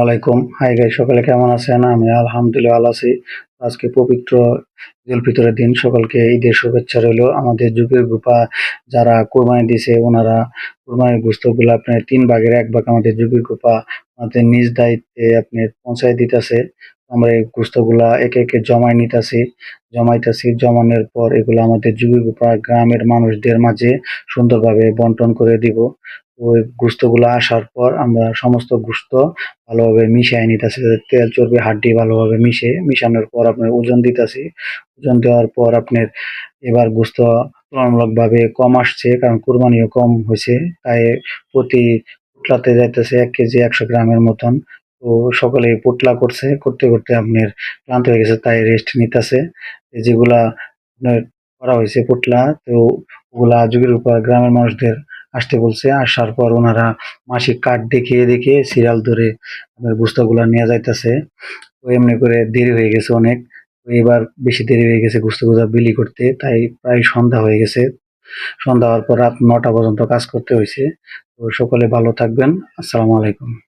ওয়ালাইকুম। Hi guys, সকালে কেমন আছেন? আমি আলহামদুলিল্লাহ ভালো আছি। আজকে পবিত্র ঈদুল ফিতরের দিন। সকলকে ঈদের শুভেচ্ছা রইলো। আমাদের যুগের গ্রুপা যারা কোরবানি দিছে ওনারা কোরবানির গোশতগুলো আপনার ৩ ভাগের ১ ভাগ আমাদের যুগের গ্রুপা আমাদের নিজ দায়িত্বে আপনার পৌঁছায় দিতেছে। আমরা এই গোশতগুলা একে, একে জমাইতাছি। জমানোর পর এগুলো আমাদের যুগের গ্রুপা গ্রামের মানুষদের মাঝে সুন্দরভাবে বন্টন করে দিব। ওই গোশতগুলা আসার পর আমরা সমস্ত গোশত ভালোভাবে মিশায় নিতেছি, যাতে তেল চর্বি হাড্ডি ভালোভাবে মিশানোর পর আপনার ওজন দিতেছি। ওজন দেওয়ার পর আপনার এবার গোশত তুলনামূলকভাবে কম আসছে, কারণ কুরবানিও কম হয়েছে। তাই প্রতি পোটলাতে যাইতেছে ১ কেজি ১০০ গ্রামের মতন। তো সকলে পোটলা করতে করতে আপনার ক্লান্ত হয়ে গেছে, তাই রেস্ট নিতেছে। যেগুলা আপনার করা হয়েছে পোটলা, তো ওগুলা যুগের উপর গ্রামের মানুষদের আসতে বলছে। আসার পর ওনারা মাসিক কার্ড দেখিয়ে সিরিয়াল ধরে আপনার গোস্তগুলা নিয়ে যাইতেছে। তো এমনি করে দেরি হয়ে গেছে অনেক। তো এবার বেশি দেরি হয়ে গেছে গোস্তগুলা বিলি করতে, তাই প্রায় সন্ধ্যা হয়ে গেছে। সন্ধ্যা হওয়ার পর রাত ৯টা পর্যন্ত কাজ করতে হয়েছে। তো সকলে ভালো থাকবেন। আসসালামু আলাইকুম।